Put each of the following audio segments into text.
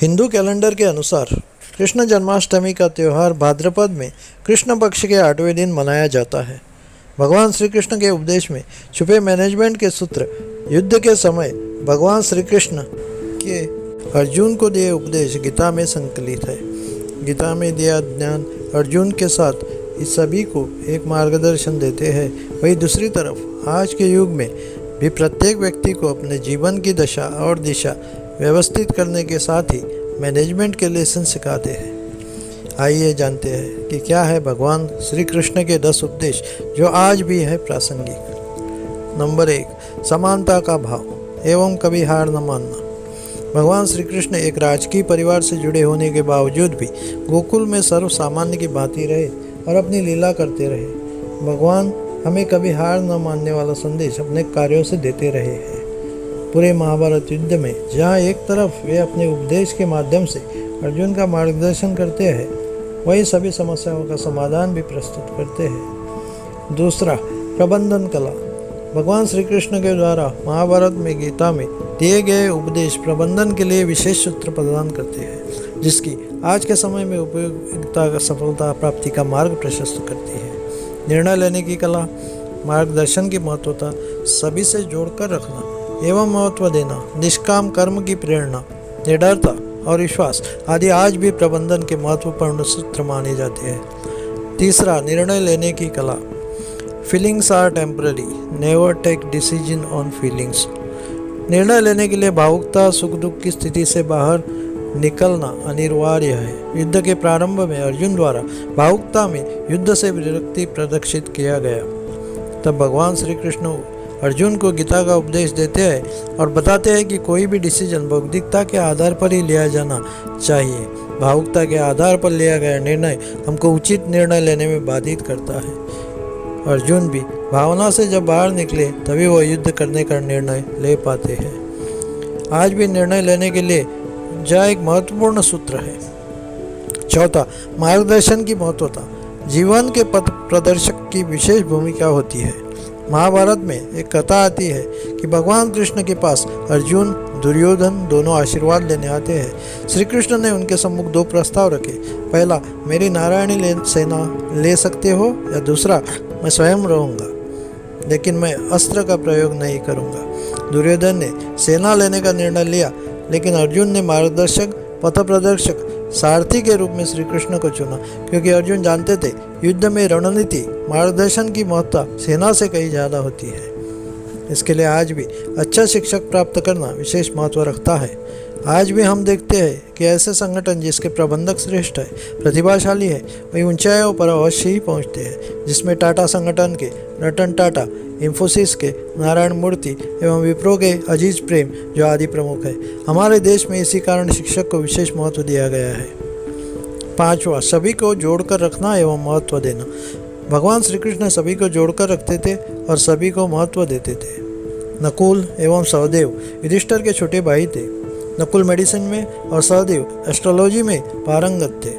Hindu calendar के अनुसार कृष्ण जन्माष्टमी का त्यौहार भाद्रपद में कृष्ण पक्ष के 8वें दिन मनाया जाता है। भगवान श्री कृष्ण के उपदेश में छुपे मैनेजमेंट के सूत्र युद्ध के समय भगवान श्री कृष्ण के अर्जुन को दिए उपदेश गीता में संकलित है। गीता में दिया ज्ञान अर्जुन के साथ इस सभी को एक मार्गदर्शन देते हैं। वहीं दूसरी तरफ आज के युग में भी प्रत्येक व्यक्ति को अपने जीवन की दशा और दिशा व्यवस्थित करने के साथ ही मैनेजमेंट के लेसन सिखाते हैं। आइए जानते हैं कि क्या है भगवान श्री कृष्ण के 10 उपदेश जो आज भी है प्रासंगिक। नंबर 1, समानता का भाव एवं कभी हार न मानना। भगवान श्री कृष्ण एक राजकीय परिवार से जुड़े होने के बावजूद भी गोकुल में सर्व सामान्य की भांति रहे और अपनी लीला करते रहे। भगवान हमें कभी हार न मानने वाला संदेश अपने कार्यों से देते रहे हैं। पूरे महाभारत युद्ध में जहाँ एक तरफ वे अपने उपदेश के माध्यम से अर्जुन का मार्गदर्शन करते हैं, वहीं सभी समस्याओं का समाधान भी प्रस्तुत करते हैं। दूसरा, प्रबंधन कला। भगवान श्री कृष्ण के द्वारा महाभारत में गीता में दिए गए उपदेश प्रबंधन के लिए विशेष सूत्र प्रदान करते हैं, जिसकी आज के समय में उपयोगिता सफलता प्राप्ति का मार्ग प्रशस्त करती है। निर्णय लेने की कला, मार्गदर्शन की महत्वता, सभी से जोड़कर रखना एवं महत्व देना, निष्काम कर्म की प्रेरणा, निडरता और विश्वास आदि आज भी प्रबंधन के महत्वपूर्ण सूत्र माने जाते हैं। तीसरा, निर्णय लेने की कला। Feelings are temporary, never take decision on feelings. निर्णय लेने के लिए भावुकता, सुख दुख की स्थिति से बाहर निकलना अनिवार्य है। युद्ध के प्रारंभ में अर्जुन द्वारा भावुकता में युद्ध से विरक्ति प्रदर्शित किया गया। तब भगवान श्री कृष्ण अर्जुन को गीता का उपदेश देते हैं और बताते हैं कि कोई भी डिसीजन बौद्धिकता के आधार पर ही लिया जाना चाहिए। भावुकता के आधार पर लिया गया निर्णय हमको उचित निर्णय लेने में बाधित करता है। अर्जुन भी भावना से जब बाहर निकले तभी वो युद्ध करने का निर्णय ले पाते हैं। आज भी निर्णय लेने के लिए यह एक महत्वपूर्ण सूत्र है। चौथा, मार्गदर्शन की महत्वता। जीवन के पथ प्रदर्शक की विशेष भूमिका होती है। महाभारत में एक कथा आती है कि भगवान कृष्ण के पास अर्जुन, दुर्योधन दोनों आशीर्वाद लेने आते हैं। श्री कृष्ण ने उनके सम्मुख 2 प्रस्ताव रखे। पहला, मेरी नारायणी सेना ले सकते हो, या दूसरा, मैं स्वयं रहूँगा लेकिन मैं अस्त्र का प्रयोग नहीं करूँगा। दुर्योधन ने सेना लेने का निर्णय लिया, लेकिन अर्जुन ने मार्गदर्शक, पथ प्रदर्शक, सारथी के रूप में श्री कृष्ण को चुना, क्योंकि अर्जुन जानते थे युद्ध में रणनीति, मार्गदर्शन की महत्ता सेना से कहीं ज़्यादा होती है। इसके लिए आज भी अच्छा शिक्षक प्राप्त करना विशेष महत्व रखता है। आज भी हम देखते हैं कि ऐसे संगठन जिसके प्रबंधक श्रेष्ठ है, प्रतिभाशाली है, वही ऊंचाइयों पर अवश्य ही पहुंचते हैं, जिसमें टाटा संगठन के रतन टाटा, इंफोसिस के नारायण मूर्ति एवं विप्रो के अजीज प्रेम जो आदि प्रमुख है। हमारे देश में इसी कारण शिक्षक को विशेष महत्व दिया गया है। 5वां, सभी को जोड़कर रखना एवं महत्व देना। भगवान श्री कृष्ण सभी को जोड़कर रखते थे और सभी को महत्व देते थे। नकुल एवं सहदेव युधिष्ठिर के छोटे भाई थे। नकुल मेडिसिन में और सहदेव एस्ट्रोलॉजी में पारंगत थे।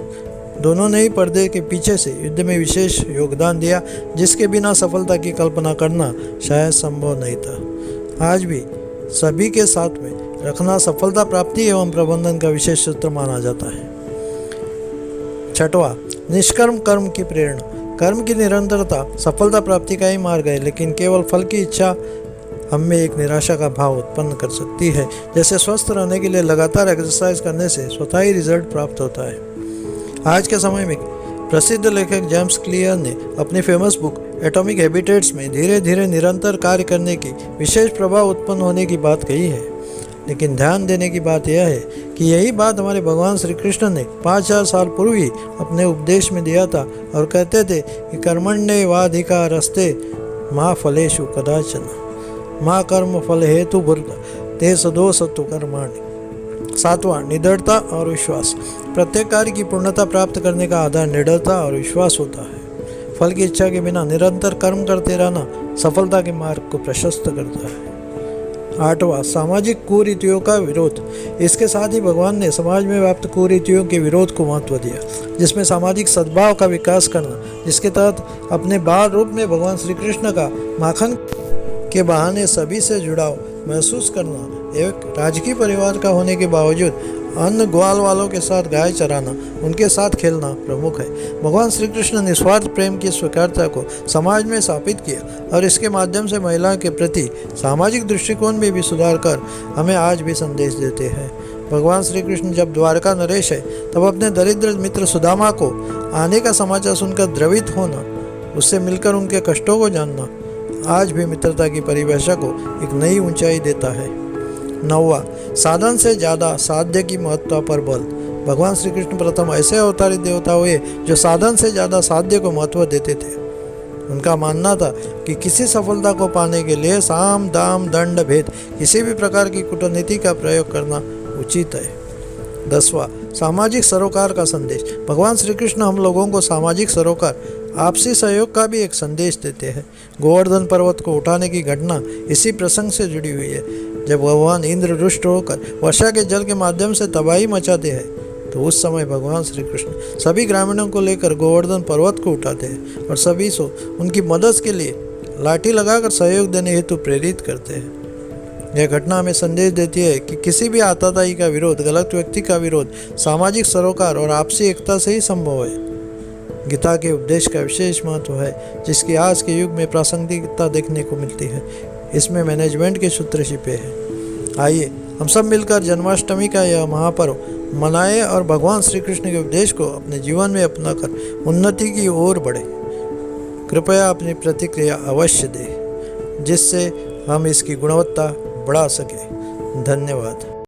दोनों ने ही पर्दे के पीछे से युद्ध में विशेष योगदान दिया, जिसके बिना सफलता की कल्पना करना शायद संभव नहीं था। आज भी सभी के साथ में रखना सफलता प्राप्ति एवं प्रबंधन का विशेष सूत्र माना जाता है। 6वां, निष्कर्म कर्म की प्रेरणा। कर्म की निरंतरता सफलता प्राप्ति का ही मार्ग है, लेकिन केवल फल की इच्छा हम में एक निराशा का भाव उत्पन्न कर सकती है। जैसे स्वस्थ रहने के लिए लगातार एक्सरसाइज करने से स्वतः ही रिजल्ट प्राप्त होता है। आज के समय में प्रसिद्ध लेखक जेम्स क्लियर ने अपनी फेमस बुक एटॉमिक हैबिटेट्स में धीरे धीरे निरंतर कार्य करने की विशेष प्रभाव उत्पन्न होने की बात कही है। लेकिन ध्यान देने की बात यह है कि यही बात हमारे भगवान श्री कृष्ण ने 5000 साल पूर्व ही अपने उपदेश में दिया था और कहते थे कि कर्मण्येवाधिकारस्ते मा फलेषु कदाचन माँ कर्म फल हेतु भूर्त ते सदोषतु कर्माणि। 7वां, निडरता और विश्वास। प्रत्येक कार्य की पूर्णता प्राप्त करने का आधार निडरता और विश्वास होता है। फल की इच्छा के बिना निरंतर कर्म करते रहना सफलता के मार्ग को प्रशस्त करता है। 8वां, सामाजिक कुरीतियों का विरोध। इसके साथ ही भगवान ने समाज में व्याप्त कुरीतियों के विरोध को महत्व दिया, जिसमें सामाजिक सद्भाव का विकास करना, जिसके तहत अपने बाल रूप में भगवान श्री कृष्ण का माखन के बहाने सभी से जुड़ाव महसूस करना एक राजकीय परिवार का होने के बावजूद अन्य ग्वाल वालों के साथ गाय चराना, उनके साथ खेलना प्रमुख है। भगवान श्री कृष्ण निस्वार्थ प्रेम की स्वीकारता को समाज में स्थापित किया और इसके माध्यम से महिला के प्रति सामाजिक दृष्टिकोण में भी सुधार कर हमें आज भी संदेश देते हैं। भगवान श्री कृष्ण जब द्वारका नरेश है तब अपने दरिद्र मित्र सुदामा को आने का समाचार सुनकर द्रवित होना, उससे मिलकर उनके कष्टों को जानना आज भी मित्रता की परिभाषा को एक नई ऊंचाई देता है। 9वां, साधन से ज़्यादा साध्य की महत्ता पर बल। भगवान श्री कृष्ण प्रथम ऐसे अवतारित देवता हुए जो साधन से ज़्यादा साध्य को महत्व देते थे। उनका मानना था कि किसी सफलता को पाने के लिए साम दाम दंड भेद किसी भी प्रकार की कूटनीति का प्रयोग करना उचित है। 10वां, सामाजिक सरोकार का संदेश। भगवान श्री कृष्ण हम लोगों को सामाजिक सरोकार, आपसी सहयोग का भी एक संदेश देते हैं। गोवर्धन पर्वत को उठाने की घटना इसी प्रसंग से जुड़ी हुई है। जब भगवान इंद्र रुष्ट होकर वर्षा के जल के माध्यम से तबाही मचाते हैं तो उस समय भगवान श्री कृष्ण सभी ग्रामीणों को लेकर गोवर्धन पर्वत को उठाते हैं और सभी को उनकी मदद के लिए लाठी लगाकर सहयोग देने हेतु प्रेरित करते हैं। यह घटना हमें संदेश देती है कि किसी भी आताताई का विरोध, गलत व्यक्ति का विरोध सामाजिक सरोकार और आपसी एकता से ही संभव है। गीता के उपदेश का विशेष महत्व है जिसकी आज के युग में प्रासंगिकता देखने को मिलती है। इसमें मैनेजमेंट के सूत्र छिपे हैं। आइए हम सब मिलकर जन्माष्टमी का यह महापर्व मनाएं और भगवान श्री कृष्ण के उपदेश को अपने जीवन में अपनाकर उन्नति की ओर बढ़े। कृपया अपनी प्रतिक्रिया अवश्य दें जिससे हम इसकी गुणवत्ता बढ़ा सकें। धन्यवाद।